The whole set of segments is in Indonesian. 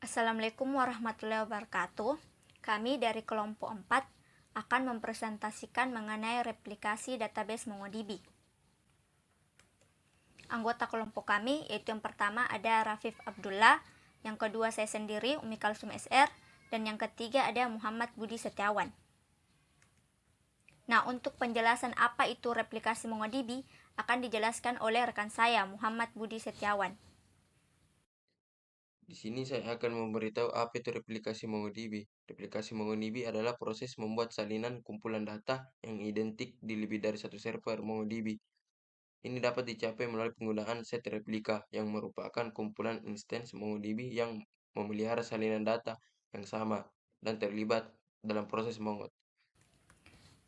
Assalamualaikum warahmatullahi wabarakatuh. Kami dari kelompok 4 akan mempresentasikan mengenai replikasi database MongoDB. Anggota kelompok kami yaitu yang pertama ada Rafif Abdullah, yang kedua saya sendiri Umi Kalsum SR, dan yang ketiga ada Muhammad Budi Setiawan. Nah, untuk penjelasan apa itu replikasi MongoDB akan dijelaskan oleh rekan saya Muhammad Budi Setiawan. Di sini saya akan memberitahu apa itu replikasi MongoDB. Replikasi MongoDB adalah proses membuat salinan kumpulan data yang identik di lebih dari satu server MongoDB. Ini dapat dicapai melalui penggunaan set replika yang merupakan kumpulan instance MongoDB yang memelihara salinan data yang sama dan terlibat dalam proses Mongo.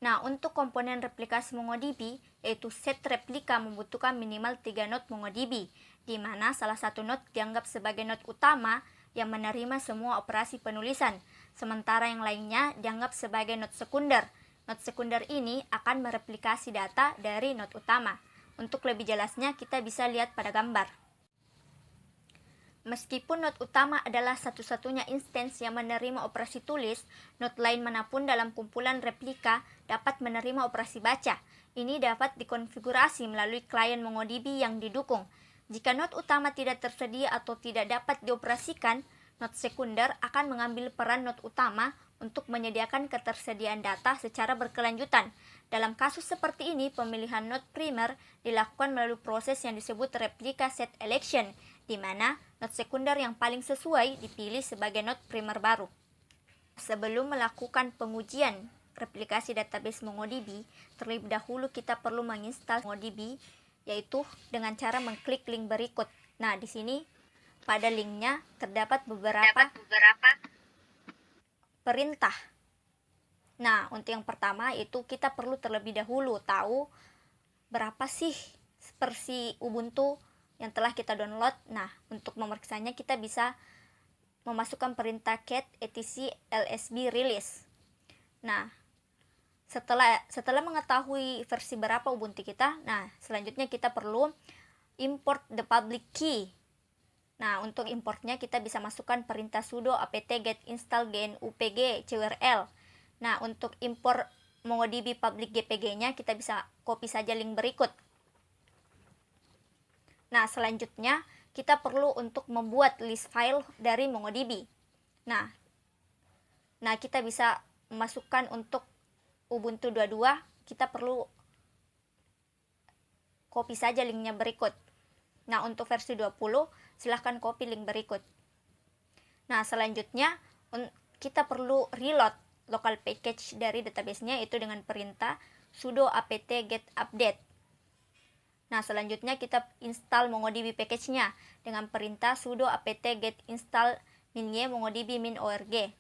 Nah, untuk komponen replikasi MongoDB, yaitu set replika membutuhkan minimal 3 node MongoDB, di mana salah satu node dianggap sebagai node utama yang menerima semua operasi penulisan, sementara yang lainnya dianggap sebagai node sekunder. Node sekunder ini akan mereplikasi data dari node utama. Untuk lebih jelasnya, kita bisa lihat pada gambar. Meskipun node utama adalah satu-satunya instance yang menerima operasi tulis, node lain manapun dalam kumpulan replika dapat menerima operasi baca. Ini dapat dikonfigurasi melalui klien MongoDB yang didukung. Jika node utama tidak tersedia atau tidak dapat dioperasikan, node sekunder akan mengambil peran node utama untuk menyediakan ketersediaan data secara berkelanjutan. Dalam kasus seperti ini, pemilihan node primer dilakukan melalui proses yang disebut replika set election, di mana node sekunder yang paling sesuai dipilih sebagai node primer baru. Sebelum melakukan pengujian replikasi database MongoDB, terlebih dahulu kita perlu menginstal MongoDB, yaitu dengan cara mengklik link berikut. Nah, di sini pada linknya terdapat beberapa perintah. Nah, untuk yang pertama itu kita perlu terlebih dahulu tahu berapa sih versi Ubuntu yang telah kita download. Nah, untuk memeriksanya kita bisa memasukkan perintah cat etc lsb release. Nah, setelah mengetahui versi berapa Ubuntu kita, nah selanjutnya kita perlu import the public key. Nah, untuk importnya kita bisa masukkan perintah sudo apt get install gnupg curl. Nah, untuk import MongoDB public gpg-nya kita bisa copy saja link berikut. Nah, selanjutnya kita perlu untuk membuat list file dari MongoDB. Nah, kita bisa masukkan untuk Ubuntu 22, kita perlu copy saja linknya berikut. Nah, untuk versi 20, silahkan copy link berikut. Nah, selanjutnya kita perlu reload local package dari database-nya, itu dengan perintah sudo apt get update. Nah, selanjutnya kita install MongoDB package-nya dengan perintah sudo apt get install minye mongodb min org.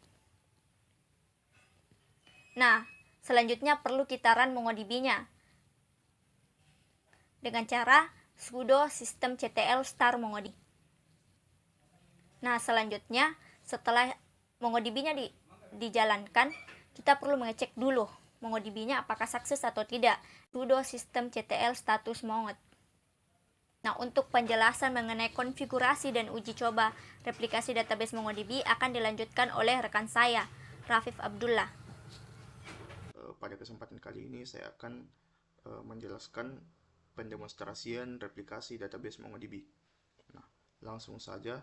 Nah, selanjutnya perlu kita run MongoDB-nya dengan cara sudo systemctl start mongodb. Nah, selanjutnya setelah MongoDB-nya dijalankan, kita perlu mengecek dulu MongoDB-nya apakah sukses atau tidak. Sudo systemctl status mongo. Nah, untuk penjelasan mengenai konfigurasi dan uji coba replikasi database MongoDB akan dilanjutkan oleh rekan saya, Rafif Abdullah. Pada kesempatan kali ini saya akan menjelaskan pendemonstrasian replikasi database MongoDB. Nah, langsung saja.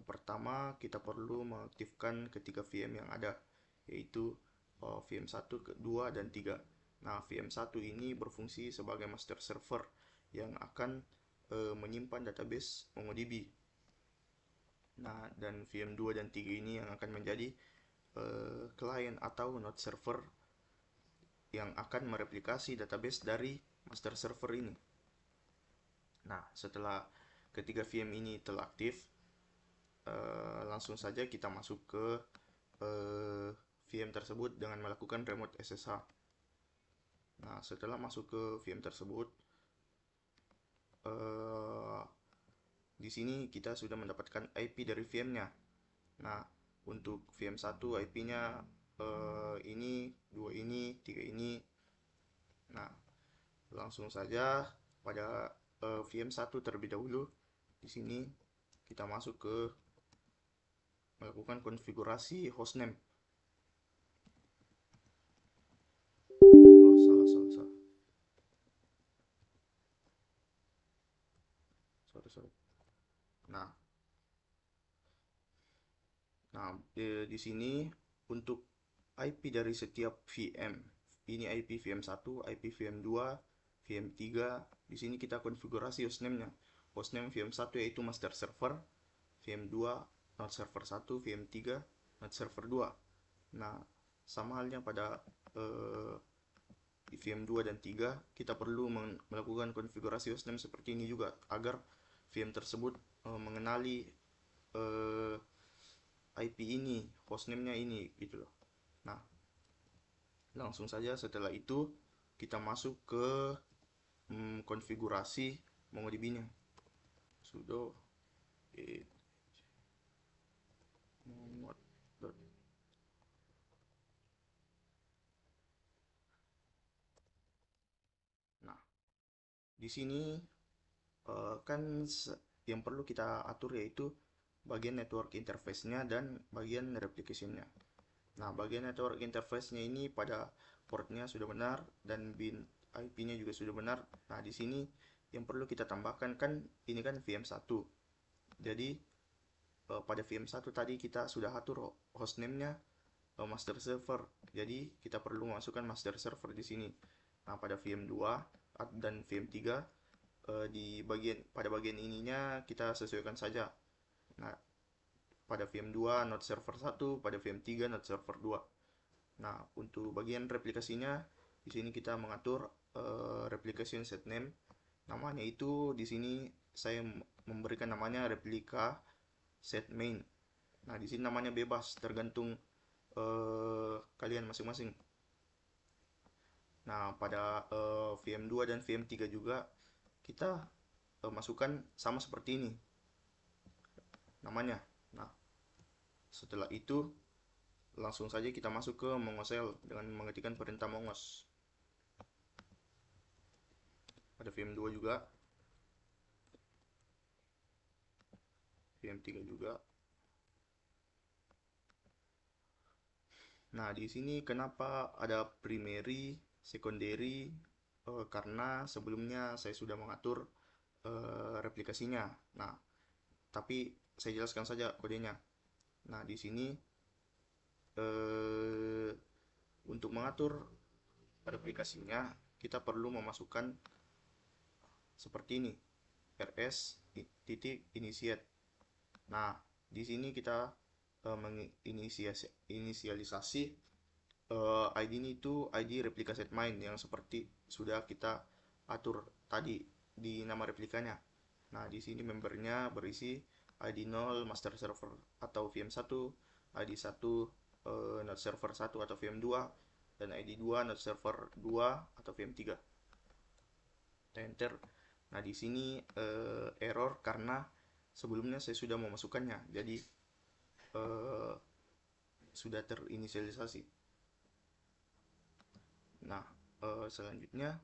Pertama, kita perlu mengaktifkan ketiga VM yang ada, yaitu VM 1, 2, dan 3. Nah, VM 1 ini berfungsi sebagai master server yang akan menyimpan database MongoDB. Nah, dan VM 2 dan 3 ini yang akan menjadi klien atau node server yang akan mereplikasi database dari master server ini. Nah, setelah ketiga VM ini telah aktif, langsung saja kita masuk ke VM tersebut dengan melakukan remote SSH. Nah, setelah masuk ke VM tersebut, di sini kita sudah mendapatkan IP dari VM-nya. Nah, untuk VM 1 IP-nya ini, 2 ini, 3 ini. Nah, langsung saja pada VM 1 terlebih dahulu. Di sini kita masuk ke melakukan konfigurasi hostname. Oh, salah. Sorry. Nah, di sini untuk IP dari setiap VM. Ini IP VM1, IP VM2, VM3. Di sini kita konfigurasi hostname-nya. Hostname VM1 yaitu master server, VM2 node server 1, VM3 node server 2. Nah, sama halnya pada di VM2 dan 3, kita perlu melakukan konfigurasi hostname seperti ini juga agar VM tersebut mengenali IP ini, hostname-nya ini gitu loh. Nah, langsung saja setelah itu kita masuk ke konfigurasi MongoDB-nya. Sudo mongo. Nah, di sini kan yang perlu kita atur yaitu bagian network interface-nya dan bagian replication-nya. Nah, bagian network interface-nya ini pada portnya sudah benar dan bin IP-nya juga sudah benar. Nah, di sini yang perlu kita tambahkan kan ini kan VM1. Jadi pada VM1 tadi kita sudah atur hostname-nya master server. Jadi kita perlu masukkan master server di sini. Nah, pada VM2 dan VM3 pada bagian ininya kita sesuaikan saja. Nah, pada VM2 node server 1, pada VM3 node server 2. Nah, untuk bagian replikasinya di sini kita mengatur replication set name. Namanya itu di sini saya memberikan namanya replika set main. Nah, di sini namanya bebas tergantung kalian masing-masing. Nah, pada VM2 dan VM3 juga kita masukkan sama seperti ini namanya. Nah, setelah itu langsung saja kita masuk ke Mongosel dengan mengetikkan perintah mongos. Pada VM2 juga, VM3 juga. Nah, di sini kenapa ada primary, secondary? Karena sebelumnya saya sudah mengatur replikasinya. Nah, tapi saya jelaskan saja kodenya. Nah, di sini untuk mengatur replikasinya kita perlu memasukkan seperti ini, rs titik initiate. Nah, di sini kita menginisialisasi ID ini itu ID replika set main yang seperti sudah kita atur tadi di nama replikanya. Nah, di sini membernya berisi ID 0 master server atau VM1, ID 1 node server 1 atau VM2, dan ID 2 node server 2 atau VM3. Enter. Nah, di sini error karena sebelumnya saya sudah memasukkannya, jadi sudah terinisialisasi. Nah, selanjutnya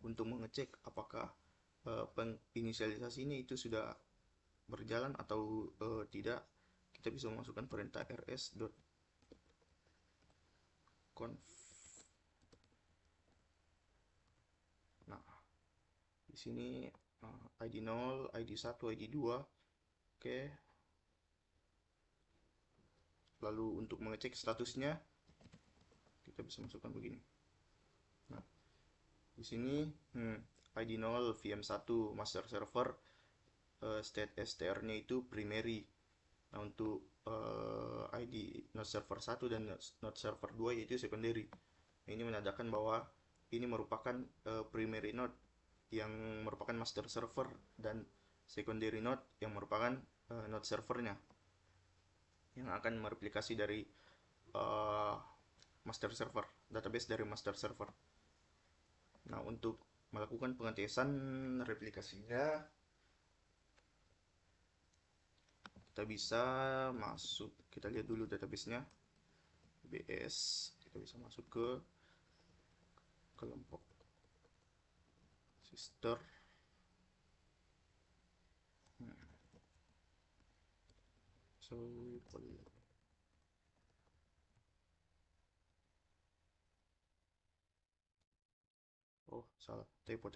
untuk mengecek apakah penginisialisasinya itu sudah berjalan atau tidak, kita bisa memasukkan perintah rs.conf. Nah, di sini ID 0, ID 1, ID 2. Oke. Lalu untuk mengecek statusnya kita bisa masukkan begini. Nah, di sini ID 0 VM1 master server, state str-nya itu primary. Nah, untuk ID node server 1 dan node server 2 yaitu secondary. Nah, ini menandakan bahwa ini merupakan primary node yang merupakan master server dan secondary node yang merupakan node servernya yang akan mereplikasi dari master server, database dari master server. Nah, untuk melakukan pengetesan replikasinya kita bisa masuk, kita lihat dulu database-nya bs, kita bisa masuk ke kelompok sister. So Oh, salah. Typo.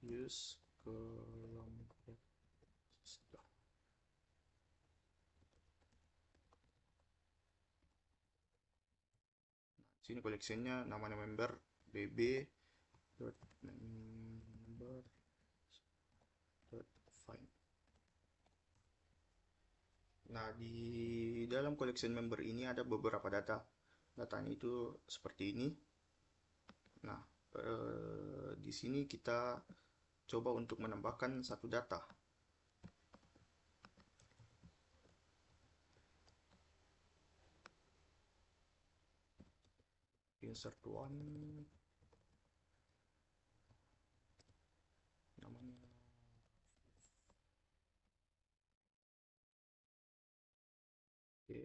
Use kelompok sudah. Sini collectionnya namanya member bb dot member dot find. Nah, di dalam collection member ini ada beberapa data. Datanya itu seperti ini. Nah, di sini kita coba untuk menambahkan satu data. Insert one, namanya oke.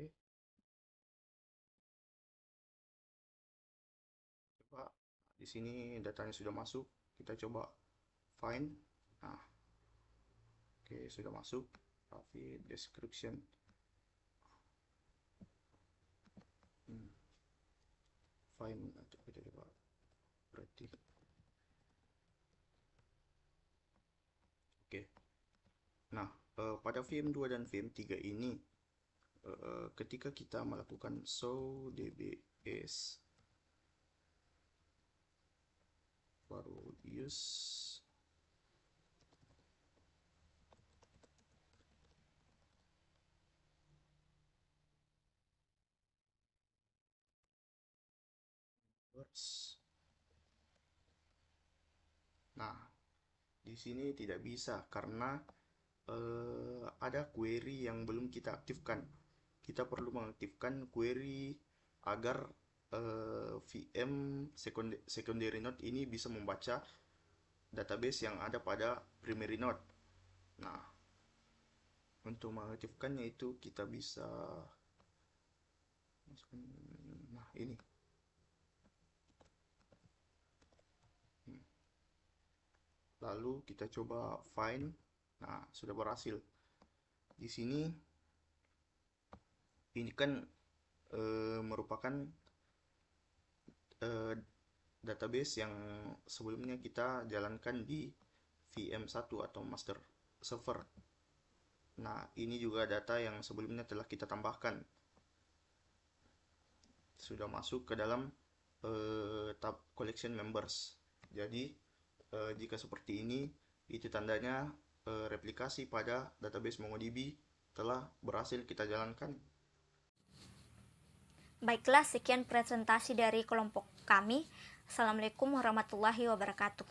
Coba di sini datanya sudah masuk. Kita coba find. Nah, oke, sudah masuk. Tapi description. Find. Nah, coba. Berarti. Oke. Nah, pada VM2 dan VM3 ini, ketika kita melakukan show dbs baru use words. Nah, di sini tidak bisa karena ada query yang belum kita aktifkan. Kita perlu mengaktifkan query agar VM secondary node ini bisa membaca database yang ada pada primary node. Nah, untuk mengaktifkannya itu kita bisa masukkan, nah ini. Lalu kita coba find. Nah, sudah berhasil. Di sini ini kan merupakan database yang sebelumnya kita jalankan di VM1 atau master server. Nah, ini juga data yang sebelumnya telah kita tambahkan. Sudah masuk ke dalam tab collection members. Jadi, jika seperti ini, itu tandanya replikasi pada database MongoDB telah berhasil kita jalankan. Baiklah, sekian presentasi dari kelompok kami. Assalamualaikum warahmatullahi wabarakatuh.